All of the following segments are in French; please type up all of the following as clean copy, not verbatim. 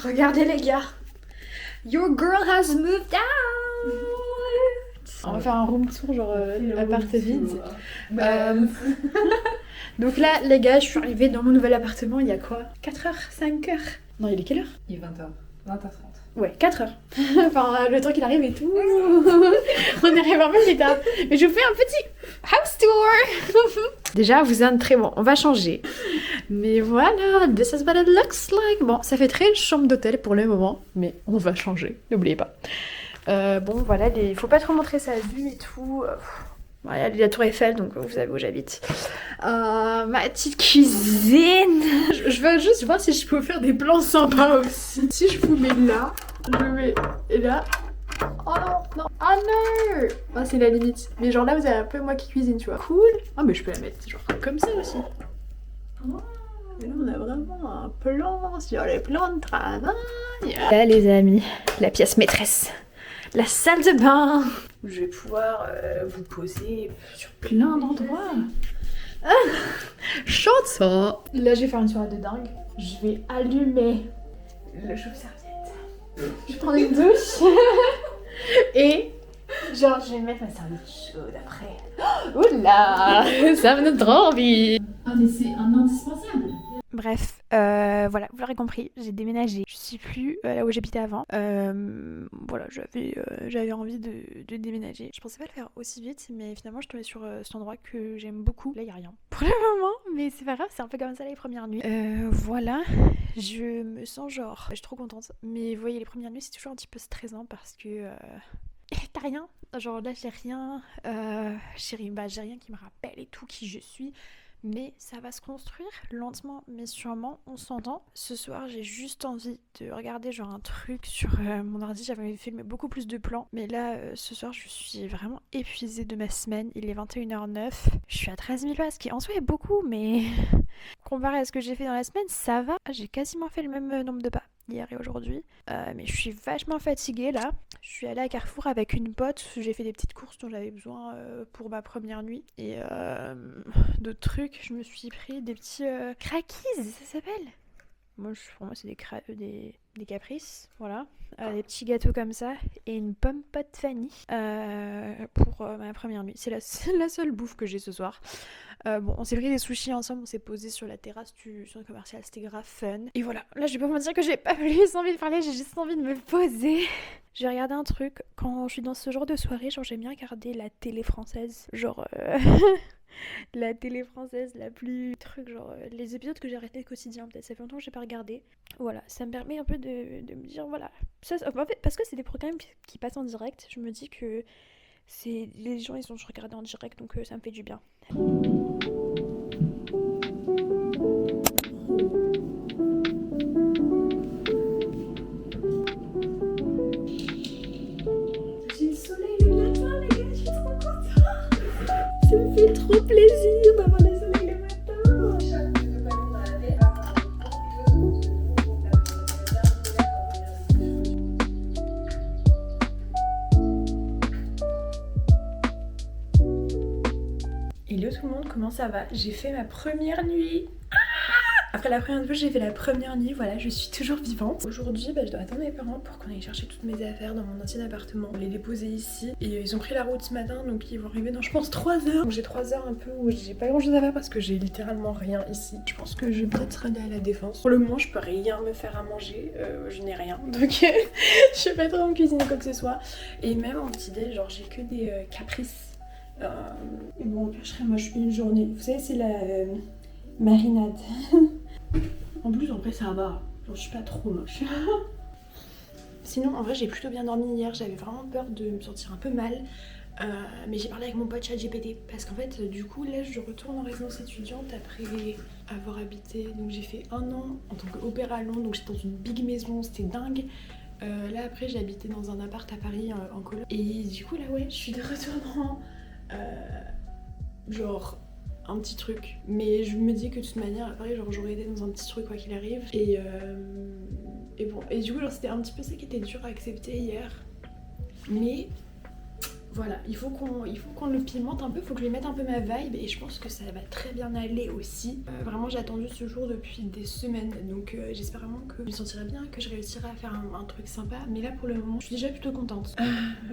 Regardez les gars. Your girl has moved out. On va faire un room tour genre appart vide. Donc là les gars, je suis arrivée dans mon nouvel appartement il y a quoi 4h, 5h. Non, il est quelle heure? Il est 20h. 20h30. Ouais, 4h. Enfin, le temps qu'il arrive et tout. On arrive un peu plus tard. Mais je vous fais un petit house tour. Déjà, vous êtes très bon. On va changer. Mais voilà, this is what it looks like. Bon, ça fait très chambre d'hôtel pour le moment. Mais on va changer, n'oubliez pas. Bon, voilà, il faut pas trop montrer sa vue et tout. Voilà, la tour Eiffel, donc vous savez où j'habite. Ma petite cuisine. Je veux juste voir si je peux faire des plans sympas aussi. Si je vous mets là, je me mets là. Oh non, non. Oh non. Oh, c'est la limite. Mais genre là, vous avez un peu moi qui cuisine, tu vois. Cool. Ah, mais je peux la mettre genre comme ça aussi. Oh. Et là, on a vraiment un plan sur les plans de travail. Là, les amis, la pièce maîtresse. La salle de bain. Je vais pouvoir vous poser sur plein d'endroits. Ah, chante ça. Là, je vais faire une soirée de dingue. Je vais allumer le chauffe-serviette. Je vais prendre une douche. Et genre, je vais mettre ma serviette chaude après. Oula, ça me donne trop envie. Ah mais c'est un indispensable. Bref, voilà, vous l'aurez compris, j'ai déménagé. Je suis plus là où j'habitais avant. Voilà, j'avais envie de déménager. Je pensais pas le faire aussi vite, mais finalement je suis tombée sur cet endroit que j'aime beaucoup. Là, il y a rien pour le moment, mais c'est pas grave, c'est un peu comme ça les premières nuits. Voilà, je me sens genre, je suis trop contente. Mais vous voyez, les premières nuits, c'est toujours un petit peu stressant parce que t'as rien. Genre là, j'ai rien. J'ai rien qui me rappelle et tout qui je suis. Mais ça va se construire lentement mais sûrement, on s'entend. Ce soir, j'ai juste envie de regarder genre un truc sur mon ordi. J'avais filmé beaucoup plus de plans. Mais là, ce soir, je suis vraiment épuisée de ma semaine. Il est 21h09. Je suis à 13 000 pas, ce qui en soi est beaucoup, mais comparé à ce que j'ai fait dans la semaine, ça va. J'ai quasiment fait le même nombre de pas hier et aujourd'hui. Mais je suis vachement fatiguée là. Je suis allée à Carrefour avec une pote. J'ai fait des petites courses dont j'avais besoin pour ma première nuit. Et d'autres trucs. Je me suis pris des petits craquies, ça s'appelle. Pour moi, c'est des caprices. Voilà. Des petits gâteaux comme ça. Et une pomme pot Fanny pour ma première nuit. C'est la seule bouffe que j'ai ce soir. Bon, on s'est pris des sushis ensemble, on s'est posé sur la terrasse du centre commercial, c'était grave fun. Et voilà, là je vais pas vous dire que j'ai pas plus envie de parler, j'ai juste envie de me poser. J'ai regardé un truc, quand je suis dans ce genre de soirée, genre j'aime bien regarder la télé française, genre la télé française la plus truc, genre les épisodes que j'ai arrêtés le quotidien, peut-être ça fait longtemps que j'ai pas regardé. Voilà, ça me permet un peu de me dire, voilà, ça, en fait, parce que c'est des programmes qui passent en direct, je me dis que les gens ils ont regardé en direct, donc ça me fait du bien. J'ai le soleil le matin, les gars, je suis trop contente. Ça me fait trop plaisir d'avoir le soleil le matin. Hello tout le monde, comment ça va? J'ai fait ma première nuit. Après la première fois j'ai fait la première nuit, voilà, je suis toujours vivante. Aujourd'hui, je dois attendre mes parents pour qu'on aille chercher toutes mes affaires dans mon ancien appartement, les déposer ici. Et ils ont pris la route ce matin, donc ils vont arriver dans, je pense, 3 heures. Donc j'ai 3 heures un peu où j'ai pas grand chose à faire parce que j'ai littéralement rien ici. Je pense que je vais peut-être aller à la Défense. Pour le moment, je peux rien me faire à manger, je n'ai rien. Donc je vais pas trop me cuisiner quoi que ce soit. Et même en petit déj, genre j'ai que des caprices. Et bon, je serai moche une journée. Vous savez, c'est la marinade. En plus, en vrai, ça va. Genre, je suis pas trop moche. Sinon, en vrai, j'ai plutôt bien dormi hier. J'avais vraiment peur de me sentir un peu mal. Mais j'ai parlé avec mon pote ChatGPT. Parce qu'en fait, du coup, là, je retourne en résidence étudiante après avoir habité. Donc, j'ai fait 1 an en tant qu'opéra à Londres. Donc, j'étais dans une big maison. C'était dingue. Là, après, j'ai habité dans un appart à Paris en coloc. Et du coup, là, ouais, je suis de retour dans genre un petit truc, mais je me dis que de toute manière à Paris genre j'aurais été dans un petit truc quoi qu'il arrive et bon, et du coup genre c'était un petit peu ça qui était dur à accepter hier, mais Voilà, il faut qu'on le pimente un peu, il faut que je lui mette un peu ma vibe et je pense que ça va très bien aller aussi. Vraiment j'ai attendu ce jour depuis des semaines, donc j'espère vraiment que je me sentirai bien, que je réussirai à faire un truc sympa. Mais là pour le moment je suis déjà plutôt contente.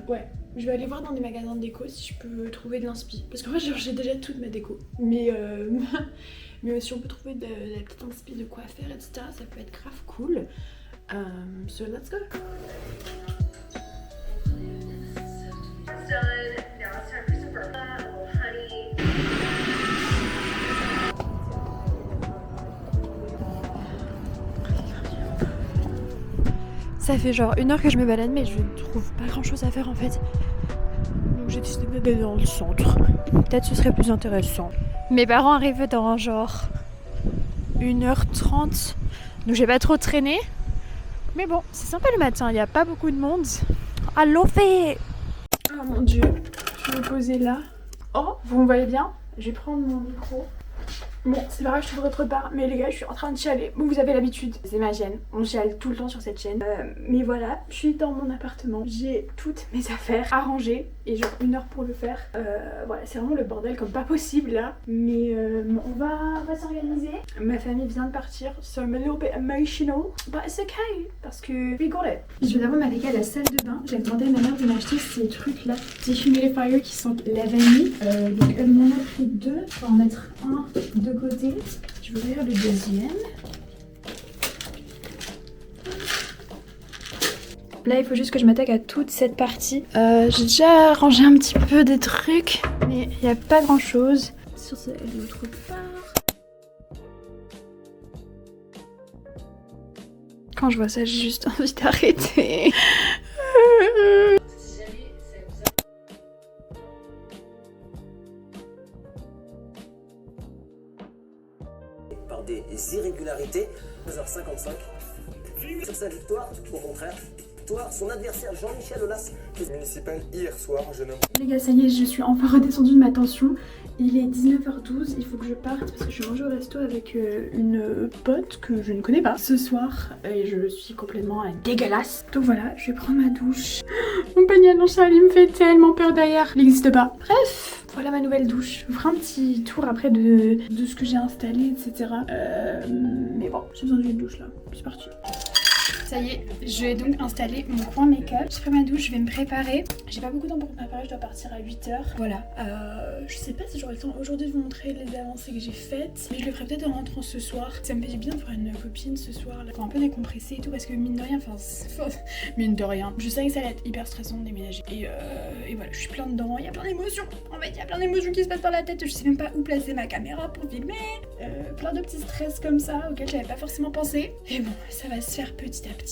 Ouais, je vais aller voir dans des magasins de déco si je peux trouver de l'inspi. Parce qu'en fait genre, j'ai déjà toute ma déco. Mais mais si on peut trouver de la petite inspi de quoi faire, etc. ça peut être grave cool. So let's go. Done. Now it's time for some burger. A little honey. Ça fait genre 1 heure que je me balade mais je trouve pas grand chose à faire en fait. Donc j'ai décidé d'aller dans le centre. Peut-être ce serait plus intéressant. Mes parents arrivent dans genre 1h30. Donc j'ai pas trop traîné. Mais bon, c'est sympa le matin, il n'y a pas beaucoup de monde. Allô fait. Oh mon dieu, je vais me poser là. Oh, vous me voyez bien? Je vais prendre mon micro. Bon, c'est pas grave, je trouverai trop tard, mais les gars, je suis en train de chialer. Bon, vous avez l'habitude, c'est ma chaîne. On chiale tout le temps sur cette chaîne. Mais voilà, je suis dans mon appartement. J'ai toutes mes affaires à ranger et genre 1 heure pour le faire. Voilà, c'est vraiment le bordel comme pas possible là. Mais on va s'organiser. Ma famille vient de partir, so I'm a little bit emotional. But it's okay, parce que we got it. Je vais d'abord m'arrêter à la salle de bain. J'ai demandé à ma mère de m'acheter ces trucs là, ces humidifiers qui sentent la vanille. Donc elle m'en a pris 2. Je vais en mettre un de côté. Je vais ouvrir le deuxième. Là, il faut juste que je m'attaque à toute cette partie. J'ai déjà rangé un petit peu des trucs, mais il n'y a pas grand chose. Sur l'autre part. Quand je vois ça, j'ai juste envie d'arrêter. Par des irrégularités, 2h55. Sur sa victoire, au contraire, son adversaire Jean-Michel Aulas. Municipal hier soir, jeune homme. Les gars, ça y est, je suis enfin redescendue de ma tension. Il est 19h12, il faut que je parte parce que je vais manger au resto avec une pote que je ne connais pas ce soir et je suis complètement dégueulasse. Donc voilà, je vais prendre ma douche. Mon panier à linge il me fait tellement peur derrière, il n'existe pas. Bref, voilà ma nouvelle douche. Je vous ferai un petit tour après de ce que j'ai installé, etc. Mais bon, j'ai besoin d'une douche là, c'est parti. Ça y est, je vais donc installer mon coin make-up. J'ai pris ma douche, je vais me préparer. J'ai pas beaucoup de temps pour me préparer, je dois partir à 8h. Voilà, je sais pas si j'aurai le temps aujourd'hui de vous montrer les avancées que j'ai faites, mais je le ferai peut-être en rentrant ce soir. Ça me fait du bien de voir une copine ce soir là, pour un peu décompresser et tout, parce que mine de rien, mine de rien, je savais que ça allait être hyper stressant de déménager. Et voilà, je suis plein dedans, il y a plein d'émotions. En fait, il y a plein d'émotions qui se passent dans la tête, je sais même pas où placer ma caméra pour filmer. Plein de petits stress comme ça, auxquels j'avais pas forcément pensé. Et bon, ça va se faire petit à petit.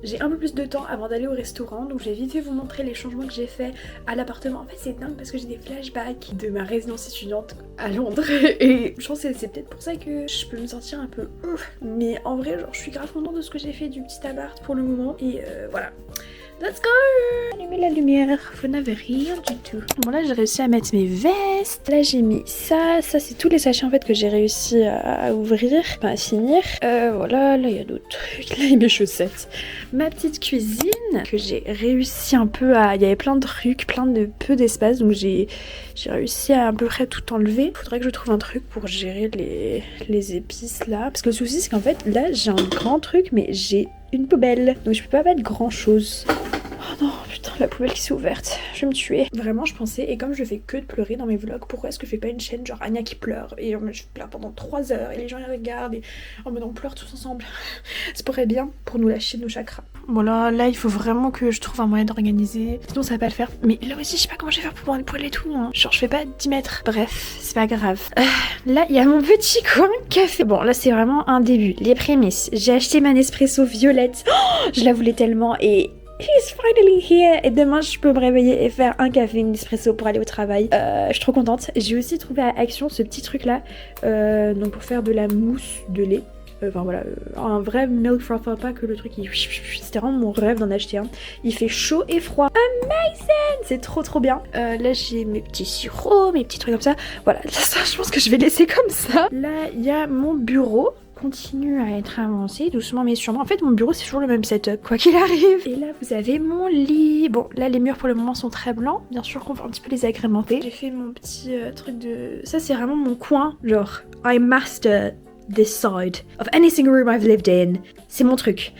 J'ai un peu plus de temps avant d'aller au restaurant, donc je vais vite fait vous montrer les changements que j'ai fait à l'appartement. En fait c'est dingue parce que j'ai des flashbacks de ma résidence étudiante à Londres et je pense que c'est peut-être pour ça que je peux me sentir un peu ouf. Mais en vrai genre je suis grave contente de ce que j'ai fait du petit appart pour le moment et voilà. Let's go! Allumer la lumière, vous n'avez rien du tout. Bon là j'ai réussi à mettre mes vestes. Là j'ai mis ça c'est tous les sachets en fait que j'ai réussi à ouvrir, enfin à finir. Voilà, là il y a d'autres trucs, là il y a mes chaussettes. Ma petite cuisine que j'ai réussi un peu à... Il y avait plein de trucs, plein de peu d'espace donc j'ai réussi à peu près tout enlever. Faudrait que je trouve un truc pour gérer les épices là. Parce que le souci c'est qu'en fait là j'ai un grand truc mais j'ai une poubelle donc je peux pas mettre grand chose. Oh non putain la poubelle qui s'est ouverte, je vais me tuer. Vraiment je pensais, et comme je fais que de pleurer dans mes vlogs, pourquoi est-ce que je fais pas une chaîne genre Anya qui pleure et je pleure pendant 3 heures et les gens ils regardent et en mode on pleure tous ensemble. Ça pourrait bien pour nous lâcher nos chakras. Bon là il faut vraiment que je trouve un moyen d'organiser, sinon ça va pas le faire. Mais là aussi je sais pas comment je vais faire pour prendre les poêles et tout hein. Genre je fais pas 10 mètres. Bref c'est pas grave. Là il y a mon petit coin café. Bon là c'est vraiment un début, les prémices. J'ai acheté ma Nespresso violette. Oh, je la voulais tellement et he's finally here. Et demain je peux me réveiller et faire un café, une espresso pour aller au travail. Je suis trop contente. J'ai aussi trouvé à Action ce petit truc là donc pour faire de la mousse de lait. Enfin voilà, un vrai milk frother, pas que le truc il... C'était vraiment mon rêve d'en acheter un. Il fait chaud et froid. Amazing. C'est trop bien. Là j'ai mes petits sirops, mes petits trucs comme ça. Voilà, ça je pense que je vais laisser comme ça. Là il y a mon bureau continue à être avancé doucement mais sûrement. En fait mon bureau c'est toujours le même setup quoi qu'il arrive. Et là vous avez mon lit. Bon là les murs pour le moment sont très blancs. Bien sûr qu'on va un petit peu les agrémenter. J'ai fait mon petit truc de... Ça c'est vraiment mon coin. Genre I master this side of any single room I've lived in. C'est mon truc.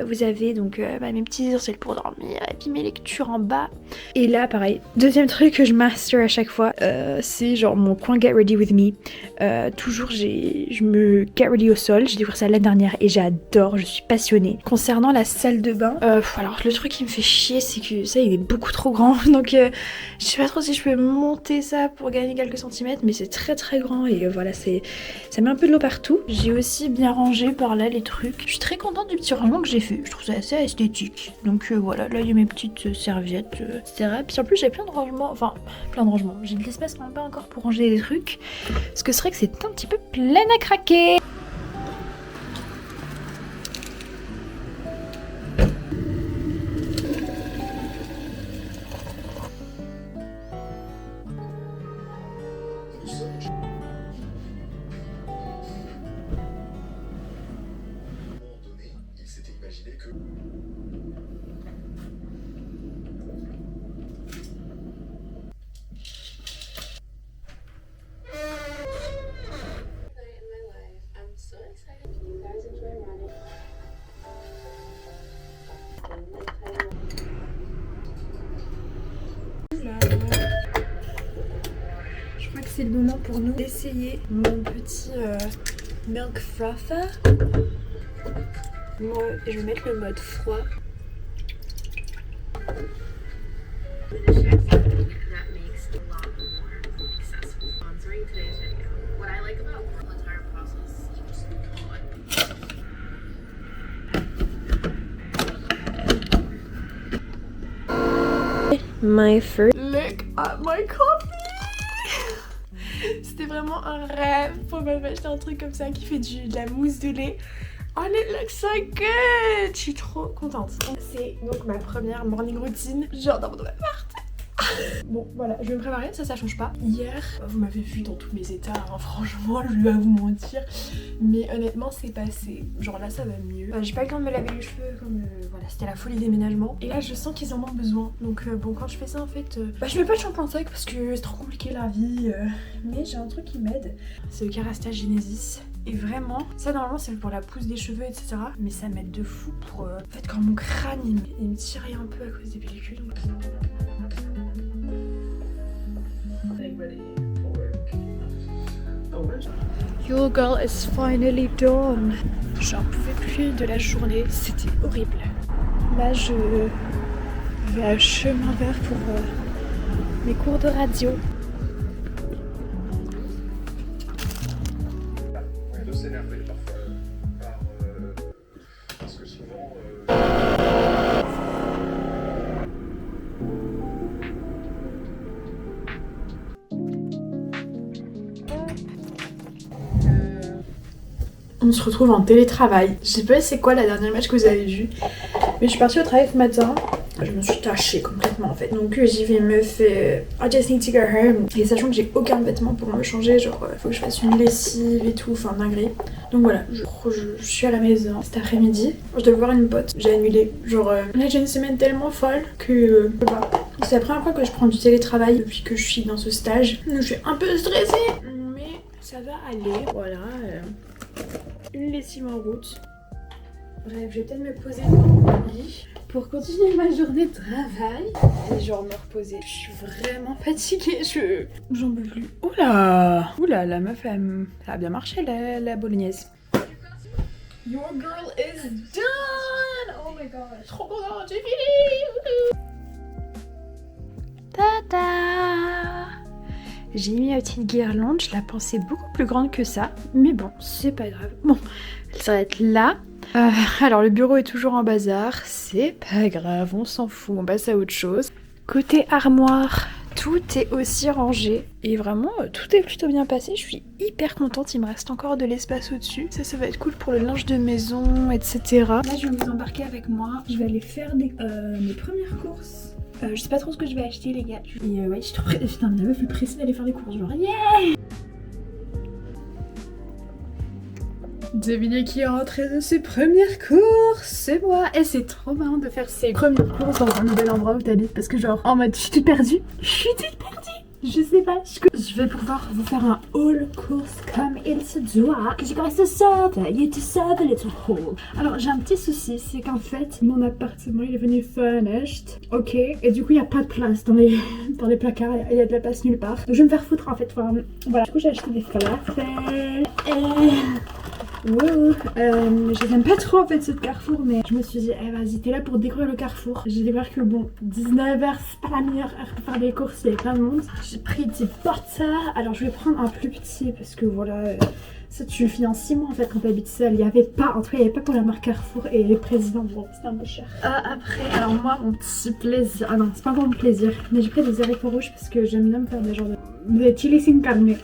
Vous avez donc mes petits ustensiles pour dormir et puis mes lectures en bas. Et là pareil, deuxième truc que je master à chaque fois, c'est genre mon coin get ready with me. Toujours je me get ready au sol, j'ai découvert ça l'année dernière et j'adore, je suis passionnée. Concernant la salle de bain, alors le truc qui me fait chier c'est que ça il est beaucoup trop grand donc je sais pas trop si je peux monter ça pour gagner quelques centimètres mais c'est très très grand et voilà ça met un peu de l'eau partout. J'ai aussi bien rangé par là les trucs. Je suis très contente du petit rangement que j'ai fait, je trouve ça assez esthétique. Donc voilà, là il y a mes petites serviettes, etc. Puis en plus j'ai plein de rangements, j'ai de l'espace en bas encore pour ranger des trucs. Parce que c'est vrai que c'est un petit peu plein à craquer. Je crois que c'est le moment pour nous d'essayer mon petit milk frother. Moi, je vais mettre le mode froid. My first look at my coffee. C'était vraiment un rêve pour m'acheter un truc comme ça qui fait de la mousse de lait. Oh, it looks so good. Je suis trop contente. C'est donc ma première morning routine. Genre dans mon appart. Bon voilà, je vais me préparer, ça change pas. Hier, vous m'avez vu dans tous mes états, hein, franchement, je vais pas vous mentir. Mais honnêtement, c'est passé. Genre là, ça va mieux. J'ai pas eu le temps de me laver les cheveux, comme voilà, c'était la folie déménagement. Et là, je sens qu'ils en ont besoin. Donc bon, quand je fais ça, en fait, je mets pas de shampoing sec parce que c'est trop compliqué la vie. Mais j'ai un truc qui m'aide. C'est le Kerastase Genesis. Et vraiment, ça normalement c'est pour la pousse des cheveux etc. Mais ça m'aide de fou pour... En fait quand mon crâne il me tirait un peu à cause des pellicules. Donc... Your girl is finally done. J'en pouvais plus de la journée, c'était horrible. Là je vais à chemin vert pour mes cours de radio. S'énerver parfois parce que souvent On se retrouve en télétravail. Je sais pas c'est quoi la dernière image que vous avez vue, mais je suis partie au travail ce matin. Je me suis tachée complètement en fait. Donc j'y vais me faire I just need to go home. Et sachant que j'ai aucun vêtement pour me changer, genre faut que je fasse une lessive et tout, enfin dinguerie. Donc voilà, je suis à la maison cet après-midi. Je dois voir une pote, j'ai annulé. Genre là j'ai une semaine tellement folle que voilà. C'est la première fois que je prends du télétravail depuis que je suis dans ce stage. Donc je suis un peu stressée, mais ça va aller. Voilà, une lessive en route. Bref, je vais peut-être me poser dans mon lit pour continuer ma journée de travail et genre me reposer. Je suis vraiment fatiguée, j'en peux plus. Oula, la meuf elle a bien marché la bolognaise. Your girl is done. Oh my god, trop contente, j'ai fini. Tada. J'ai mis ma petite guirlande, je la pensais beaucoup plus grande que ça, mais bon, c'est pas grave. Bon, elle s'arrête là. Alors le bureau est toujours en bazar, c'est pas grave, on s'en fout, on passe à autre chose. Côté armoire, tout est aussi rangé et vraiment tout est plutôt bien passé, je suis hyper contente, il me reste encore de l'espace au-dessus. Ça va être cool pour le linge de maison, etc. Là je vais vous embarquer avec moi, je vais aller faire mes premières courses. Je sais pas trop ce que je vais acheter les gars. Et ouais, je suis trop pressée. Putain, la meuf est pressée d'aller faire des courses. Genre, yeah! Devinez qui est rentré de ses premières courses, c'est moi. Et c'est trop marrant de faire ses premières courses dans un nouvel endroit où t'habites. Parce que genre, en mode, je suis toute perdue. Je sais pas, je vais pouvoir vous faire un haul course comme il se doit. Que je commence à serve, you deserve a little haul. Alors j'ai un petit souci, c'est qu'en fait mon appartement il est venu furnished, ok, et du coup il y a pas de place dans les placards, il y a de la place nulle part. Donc je vais me faire foutre en fait, voilà. Du coup j'ai acheté des falafels et... Wow. Je n'aime pas trop en fait ce Carrefour, mais je me suis dit, eh vas-y, t'es là pour découvrir le Carrefour. J'ai découvert que bon, 19h c'est pas la meilleure heure pour faire des courses, il y avait plein de monde. J'ai pris des butter, alors je vais prendre un plus petit parce que voilà, ça tu finis en 6 mois en fait quand t'habites seule. Il y avait pas, en tout cas il y avait pas pour la marque Carrefour et les présidents, bon c'était un peu cher. Après, alors moi mon petit plaisir, ah non c'est pas encore mon plaisir, mais j'ai pris des haricots rouges parce que j'aime bien me faire des genres de chili sin carne.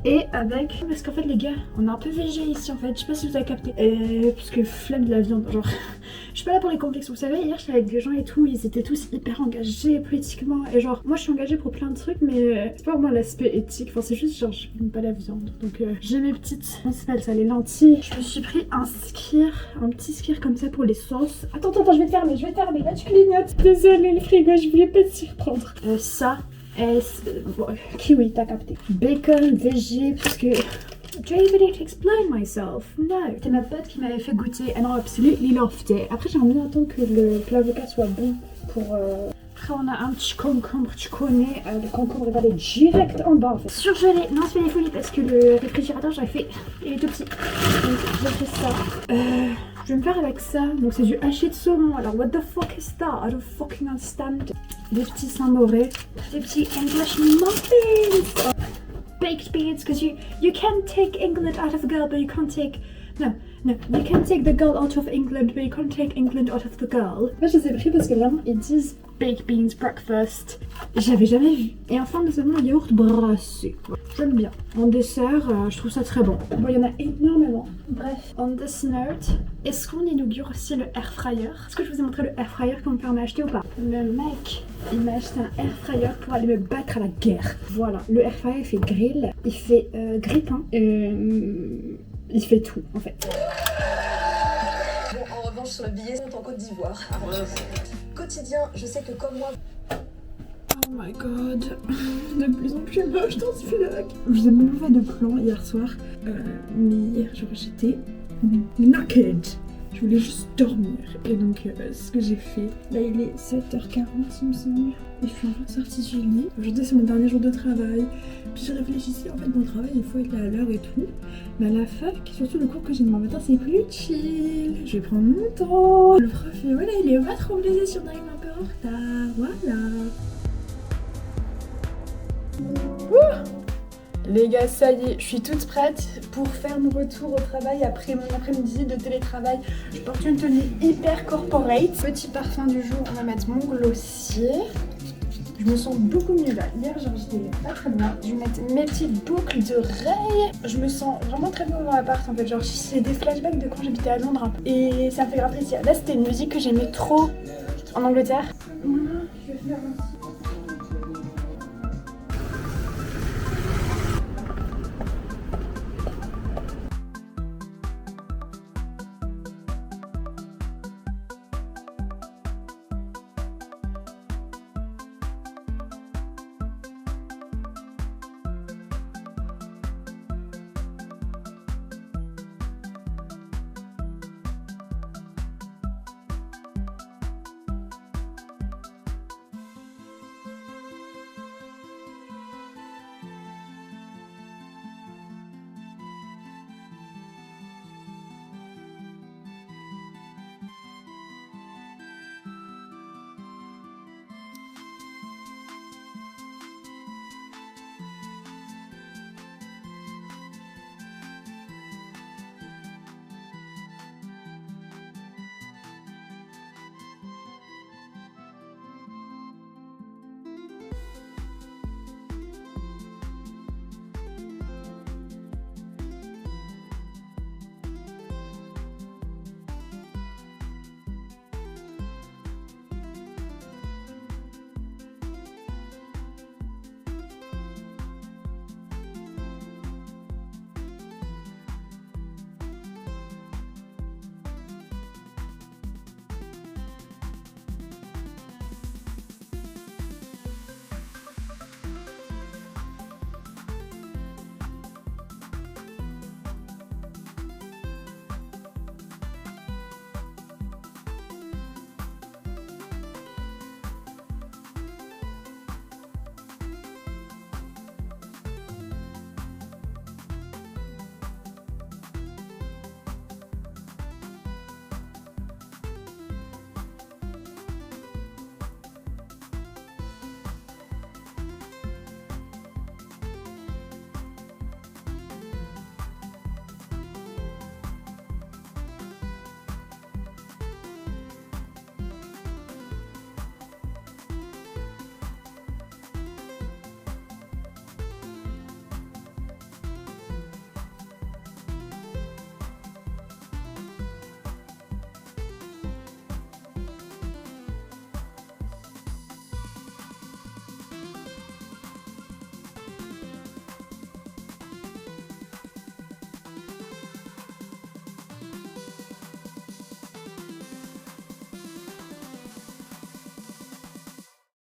Et avec, parce qu'en fait les gars, on est un peu végé ici en fait, je sais pas si vous avez capté. Parce que flemme de la viande, genre, je suis pas là pour les complexes, vous savez, hier j'étais avec des gens et tout, ils étaient tous hyper engagés politiquement. Et genre, moi je suis engagée pour plein de trucs, mais c'est pas vraiment l'aspect éthique, enfin c'est juste genre, je n'aime pas la viande. Donc j'ai mes petites, comment ça s'appelle ça, les lentilles. Je me suis pris un petit skir comme ça pour les sauces. Attends, je vais te fermer, là tu clignotes. Désolée le frigo, je voulais pas t'y reprendre. Ça. Bon, kiwi, t'as capté. Bacon, végé, parce que... Do I even need to explain myself? No. C'était ma pote qui m'avait fait goûter and I absolutely loved it. Après, j'ai envie d'attendre que l'avocat soit bon pour... Après, on a un petit concombre, tu connais. Le concombre, il va aller direct en bas, en fait. Surgelé. Non, c'est pas des folies parce que le réfrigérateur, j'avais fait... Il est tout petit. Donc, j'ai fait ça. Je vais me faire avec ça. Donc, c'est du haché de saumon. Alors, what the fuck is that? I don't fucking understand. Des petits Saint-Mauré. Des petits English muffins. Baked beans, because you can take England out of a girl, but you can't take... No, you can take the girl out of England, but you can't take England out of the girl. Moi, je les ai pris parce que vraiment, ils disent baked beans breakfast. J'avais jamais vu. Et enfin, nous avons le yaourt brassé. J'aime bien. En dessert, je trouve ça très bon. Bon, il y en a énormément. Bref, on this note, est-ce qu'on inaugure aussi le air fryer? Est-ce que je vous ai montré le air fryer qu'on me permet d'acheter ou pas? Le mec, il m'a acheté un air fryer pour aller me battre à la guerre. Voilà, le air fryer il fait grill, il fait grille-pain, il fait tout en fait. Bon, en revanche, sur le billet, c'est en Côte d'Ivoire. Quotidien, je sais que comme moi... Oh my god, de plus en plus moche dans ce vlog. Je vous ai même fait de plan hier soir, mais hier j'étais naked. Je voulais juste dormir et donc c'est ce que j'ai fait. Là il est 7h40 il me semble et je suis enfin sortie du lit. Aujourd'hui c'est mon dernier jour de travail. Puis je réfléchissais, en fait mon travail il faut être là à l'heure et tout. Mais à la fac, surtout le cours que j'ai demain matin c'est plus chill. Je vais prendre mon temps. Le prof voilà il est pas trop blessé si on arrive un peu en retard. Voilà. Les gars, ça y est, je suis toute prête pour faire mon retour au travail après mon après-midi de télétravail. Je porte une tenue hyper corporate. Petit parfum du jour, on va mettre mon glossier. Je me sens beaucoup mieux là. Hier, j'étais pas très bien. Je vais mettre mes petites boucles d'oreilles. Je me sens vraiment très bien dans l'appart en fait. Genre, c'est des flashbacks de quand j'habitais à Londres un peu. Et ça me fait grave plaisir. Là, c'était une musique que j'aimais trop en Angleterre. Je vais faire un